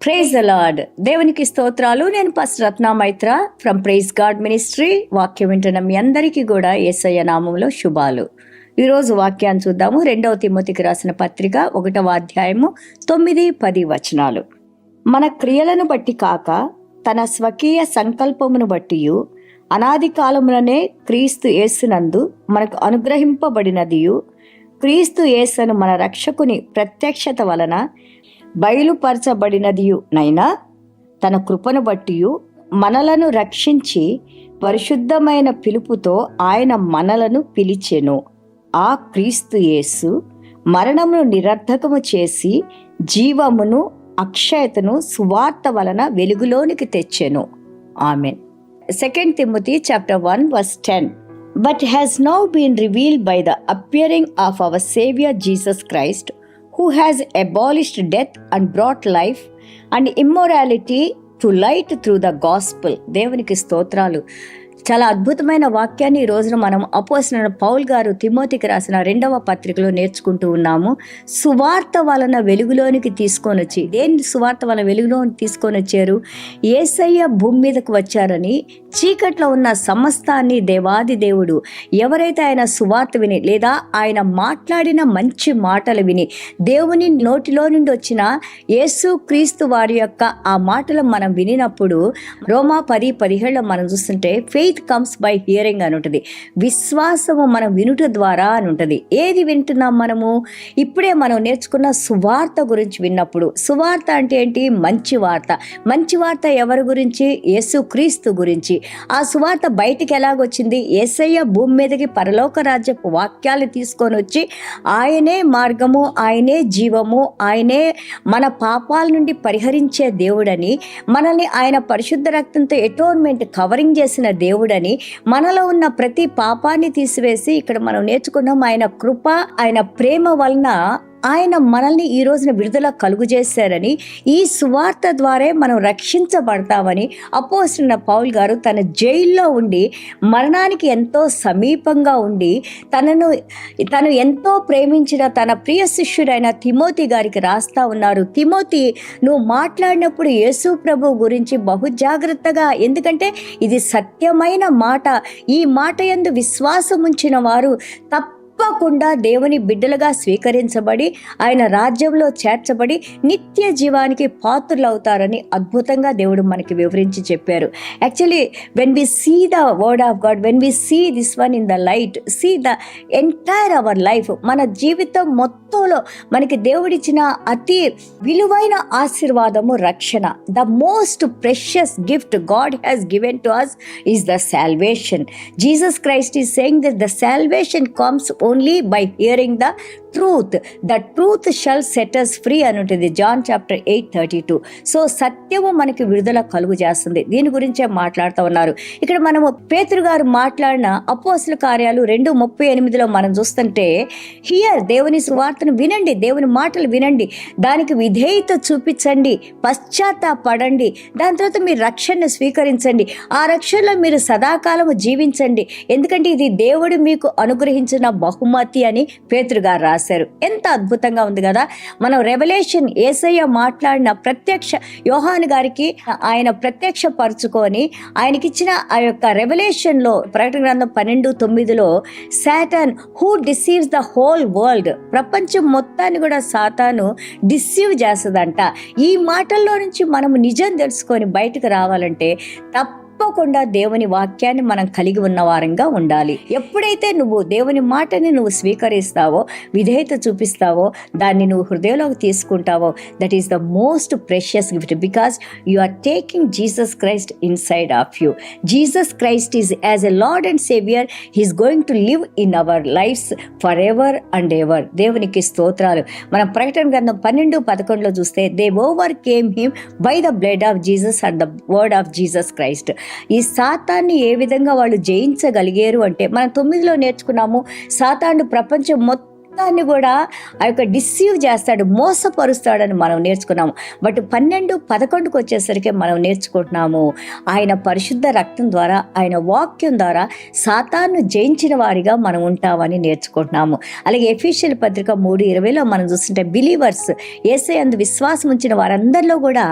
Praise the lord. దేవునికి స్తోత్రాలు. నేను pastor Ratna Maitra from Praise God Ministry. వాక్యం వింటున్న మీ అందరికీ కూడా యేసయ్య నామంలో శుభాలు. ఈరోజు వాక్యాన్ని చూద్దాము. 2వ తిమోతికి రాసిన పత్రిక 1వ అధ్యాయము 9-10 వచనాలు. మన క్రియలను బట్టి కాక తన స్వకీయ సంకల్పమును బట్టి అనాది కాలముననే క్రీస్తు యేసునందు మనకు అనుగ్రహింపబడినదియు, క్రీస్తు యేసును మన రక్షకుని ప్రత్యక్షత వలన బయలుపరచబడినదియు నైనా తన కృపను బట్టి మనలను రక్షించి పరిశుద్ధమైన పిలుపుతో ఆయన మనలను పిలిచెను. ఆ క్రీస్తు యేసు మరణమును నిరర్ధకము చేసి జీవమును అక్షయతను సువార్త వలన వెలుగులోనికి తెచ్చెను. ఆమేన్. 2 Timothy chapter 1 verse 10. But has now been revealed by the appearing of our Savior Jesus Christ, who has abolished death and brought life and immorality to light through the gospel. దేవునికి స్తోత్రాలు. చాలా అద్భుతమైన వాక్యాన్ని ఈ రోజున మనం అపోస్తలుడైన పౌలు గారు తిమోతికి రాసిన 2వ పత్రికలో నేర్చుకుంటూ ఉన్నాము. సువార్త వలన వెలుగులోనికి తీసుకొని వచ్చి, దేని సువార్త వలన వెలుగులోనికి తీసుకొని వచ్చారు? యేసయ్య భూమి మీదకు వచ్చారని, చీకట్లో ఉన్న సమస్తాన్ని దేవాది దేవుడు ఎవరైతే ఆయన సువార్త విని లేదా ఆయన మాట్లాడిన మంచి మాటలు విని దేవుని నోటిలో నుండి వచ్చిన యేసు క్రీస్తు వారి యొక్క ఆ మాటలు మనం వినినప్పుడు రోమా 10:17 మనం చూస్తుంటే ఫెయిత్ కమ్స్ బై హియరింగ్ అని ఉంటుంది. విశ్వాసము మనం వినుట ద్వారా అని ఉంటుంది. ఏది వింటున్నాం మనము? ఇప్పుడే మనం నేర్చుకున్న సువార్త గురించి విన్నప్పుడు. సువార్త అంటే ఏంటి? మంచి వార్త. మంచి వార్త ఎవరి గురించి? యేసు క్రీస్తు గురించి. ఆ సువార్త బయటికి ఎలాగొచ్చింది? యేసయ్య భూమి మీదకి పరలోక రాజ్యపు వాక్యాలు తీసుకొని వచ్చి ఆయనే మార్గము, ఆయనే జీవము, ఆయనే మన పాపాల నుండి పరిహరించే దేవుడని, మనల్ని ఆయన పరిశుద్ధ రక్తంతో ఎటోన్మెంట్ కవరింగ్ చేసిన దేవుడని, మనలో ఉన్న ప్రతి పాపాన్ని తీసివేసి ఇక్కడ మనం నేర్చుకున్నాం ఆయన కృప, ఆయన ప్రేమ వలన ఆయన మనల్ని ఈ రోజున విడుదల కలుగు చేశారని, ఈ సువార్త ద్వారా మనం రక్షించబడతామని అపోస్తలుడైన పౌలు గారు తన జైల్లో ఉండి మరణానికి ఎంతో సమీపంగా ఉండి తను ఎంతో ప్రేమించిన తన ప్రియ శిష్యుడైన తిమోతి గారికి రాస్తా ఉన్నారు. తిమోతి, నువ్వు మాట్లాడినప్పుడు యేసు ప్రభు గురించి బహు జాగ్రత్తగా, ఎందుకంటే ఇది సత్యమైన మాట. ఈ మాట యందు విశ్వాసం ఉంచిన వారు తప్పకుండా దేవుని బిడ్డలుగా స్వీకరించబడి ఆయన రాజ్యంలో చేర్చబడి నిత్య జీవానికి పాత్రులు అవుతారని అద్భుతంగా దేవుడు మనకి వివరించి చెప్పారు. Actually when we see the word of God, when we see this one in the light, see the entire our life, మన జీవితం మొత్తంలో మనకి దేవుడిచ్చిన అతి విలువైన ఆశీర్వాదము రక్షణ. The most precious gift God has given to us is the salvation. Jesus Christ is saying that the salvation comes only by hearing the truth. The truth shall set us free అని ఉంటుంది John chapter 8:32. So సత్యము మనకి విడుదల కలుగు చేస్తుంది. దీని గురించే మాట్లాడుతూ ఉన్నారు. ఇక్కడ మనము పేతురు గారు మాట్లాడిన అపోస్తల కార్యాలు 2:38 మనం చూస్తుంటే, హియర్, దేవుని సువార్తను వినండి, దేవుని మాటలు వినండి, దానికి విధేయత చూపించండి, పశ్చాత్తాపడండి, దాని తర్వాత మీరు రక్షణను స్వీకరించండి, ఆ రక్షణలో మీరు సదాకాలము జీవించండి, ఎందుకంటే ఇది దేవుడు మీకు అనుగ్రహించిన బహుమతి అని పేతురు గారు రాశారు. ఎంత అద్భుతంగా ఉంది కదా. మనం రెవల్యూషన్ యేసయ్య మాట్లాడిన ప్రత్యక్ష యోహాను గారికి ఆయన ప్రత్యక్ష పరుచుకొని ఆయనకిచ్చిన ఆ యొక్క రెవల్యూషన్ లో ప్రకటన గ్రంథం 12:9 Satan who deceives the whole world, ప్రపంచం మొత్తాన్ని కూడా సాతాను డిసీవ్ చేస్తుందంట. ఈ మాటల్లో నుంచి మనము నిజం తెలుసుకొని బయటకు రావాలంటే తప్పకుండా దేవుని వాక్యాన్ని మనం కలిగి ఉన్న వారంగా ఉండాలి. ఎప్పుడైతే నువ్వు దేవుని మాటని నువ్వు స్వీకరిస్తావో, విధేయత చూపిస్తావో, దాన్ని నువ్వు హృదయంలోకి తీసుకుంటావో, that is the most precious gift, because you are taking Jesus Christ inside of you. Jesus Christ is as a lord and saviour, he's going to live in our lifes for ever and ever. దేవునికి స్తోత్రాలు. మనం ప్రకటన గ్రంథం 12:11 చూస్తే, they overcame him by the blood of Jesus and the word of Jesus Christ. ఈ సాతాన్ని ఏ విధంగా వాళ్ళు జయించగలిగారు అంటే, మనం 9లో నేర్చుకున్నాము. సాతాను ప్రపంచం మొత్తం మొత్తాన్ని కూడా ఆ యొక్క డిసీవ్ చేస్తాడు, మోసపరుస్తాడని మనం నేర్చుకున్నాము. బట్ 12-11కు వచ్చేసరికి మనం నేర్చుకుంటున్నాము, ఆయన పరిశుద్ధ రక్తం ద్వారా, ఆయన వాక్యం ద్వారా సాతాను జయించిన వారిగా మనం ఉంటామని నేర్చుకుంటున్నాము. అలాగే ఎఫెసీయుల పత్రిక 3:20లో మనం చూస్తుంటే బిలీవర్స్, యేసయ్యందు విశ్వాసం ఉంచిన వారందరిలో కూడా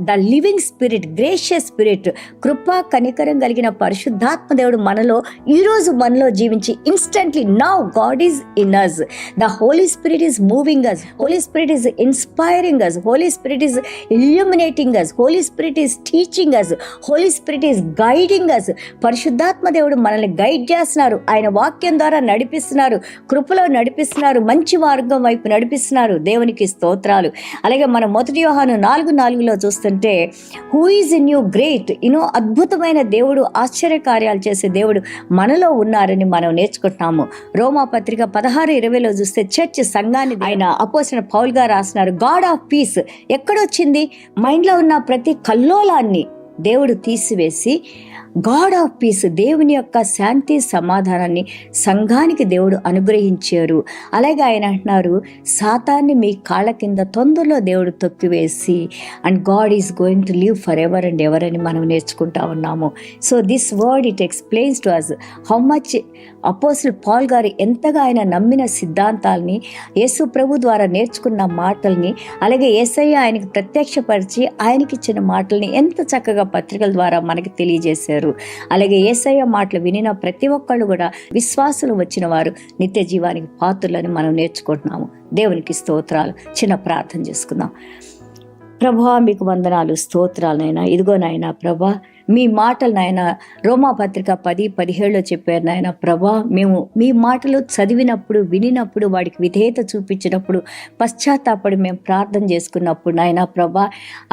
the living spirit, gracious spirit, కృపా కనికరం కలిగిన పరిశుద్ధాత్మ దేవుడు ఈరోజు మనలో జీవించి instantly now God is in us. The Holy Spirit is moving us. Holy Spirit is inspiring us. Holy Spirit is illuminating us. Holy Spirit is teaching us. Holy Spirit is guiding us. పరిశుద్ధాత్మ దేవుడు మనల్ని guide చేస్తున్నారు, ఆయన వాక్యం ద్వారా నడిపిస్తున్నారు, కృపలో నడిపిస్తున్నారు, మంచి మార్గం వైపు నడిపిస్తున్నారు. దేవునికి స్తోత్రాలు. అలాగే మనం 1 యోహాను 4:4లో చూస్తుంటే who is in you great, అద్భుతమైన దేవుడు, ఆశ్చర్యకార్యాలు చేసే దేవుడు మనలో ఉన్నారని మనం నేర్చుకుంటున్నాము. రోమా పత్రిక 16:20లో చూస్తే చర్చ్ సంఘాన్ని ఆయన అపోస్తలుడైన పౌలు గారు రాస్తున్నారు. గాడ్ ఆఫ్ పీస్ ఎక్కడొచ్చింది? మైండ్లో ఉన్న ప్రతి కల్లోలాన్ని దేవుడు తీసివేసి గాడ్ ఆఫ్ పీస్, దేవుని యొక్క శాంతి సమాధానాన్ని సంఘానికి దేవుడు అనుగ్రహించారు. అలాగే ఆయన అంటున్నారు, సాతాన్ని మీ కాళ్ళ కింద తొందరలో దేవుడు తొక్కివేసి and God is going to live for ever and ever అని మనం నేర్చుకుంటా ఉన్నాము. So this word it explains to us how much apostle Paul గారు ఎంతగా ఆయన నమ్మిన సిద్ధాంతాలని, యేసు ప్రభు ద్వారా నేర్చుకున్న మాటల్ని, అలాగే యేసయ్య ఆయనకి ప్రత్యక్షపరిచి ఆయనకిచ్చిన మాటల్ని ఎంత చక్కగా పత్రికల ద్వారా మనకి తెలియజేశారు. అలాగే యేసయ్య మాటలు వినిన ప్రతి ఒక్కళ్ళు కూడా విశ్వాసులు వచ్చిన వారు నిత్య జీవానికి పాత్రులని మనం నేర్చుకుంటున్నాము. దేవునికి స్తోత్రాలు. చిన్న ప్రార్థన చేసుకుందాం. ప్రభువా, మీకు వందనాలు, స్తోత్రాలు నాయనా. ఇదిగో నాయనా ప్రభా, మీ మాటలు నాయన రోమా పత్రిక 10:17లో చెప్పారు నాయన ప్రభా, మేము మీ మాటలు చదివినప్పుడు, వినినప్పుడు, వాడికి విధేయత చూపించినప్పుడు, పశ్చాత్తాపడి మేము ప్రార్థన చేసుకున్నప్పుడు నాయన ప్రభా,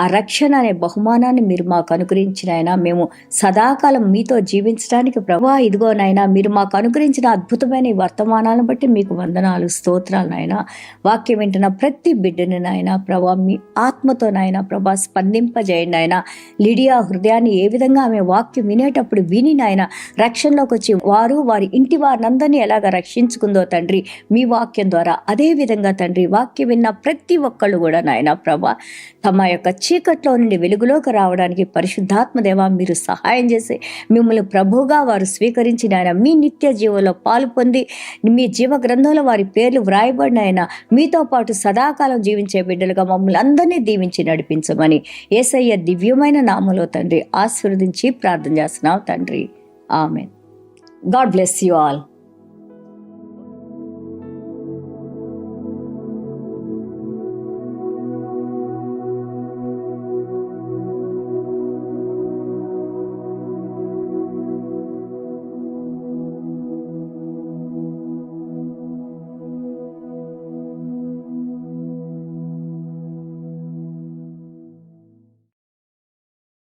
ఆ రక్షణ అనే బహుమానాన్ని మీరు మాకు అనుగ్రహించిన ఆయన, మేము సదాకాలం మీతో జీవించడానికి ప్రభా, ఇదిగో నాయన మీరు మాకు అనుగ్రహించిన అద్భుతమైన ఈ వర్తమానాలను బట్టి మీకు వందనాలు, స్తోత్రాలు నాయన. వాక్యం వింటున్న ప్రతి బిడ్డని నాయన ప్రభా, మీ ఆత్మతో నాయన ప్రభా స్పందింపజేయండి నాయన. లిడియా హృదయాన్ని ఏ విధంగా ఆమె వాక్యం వినేటప్పుడు విని నాయన రక్షణలోకి వచ్చి వారి ఇంటి వారినందరినీ ఎలాగ రక్షించుకుందో తండ్రి మీ వాక్యం ద్వారా, అదే విధంగా తండ్రి వాక్యం విన్న ప్రతి ఒక్కళ్ళు కూడా నాయన ప్రభా తమ యొక్క చీకట్లో నుండి వెలుగులోకి రావడానికి పరిశుద్ధాత్మ దేవా మీరు సహాయం చేసి మిమ్మల్ని ప్రభువుగా వారు స్వీకరించి నాయన మీ నిత్య జీవంలో పాలు పొంది మీ జీవ గ్రంథంలో వారి పేర్లు వ్రాయబడిన ఆయన మీతో పాటు సదాకాలం జీవించే బిడ్డలుగా మమ్మల్ని అందరినీ దీవించి నడిపించమని యేసయ్య దివ్యమైన నామములో తండ్రి ఆశీర్వదించి ప్రార్థన చేస్తున్నాం తండ్రి. Amen. God bless you all.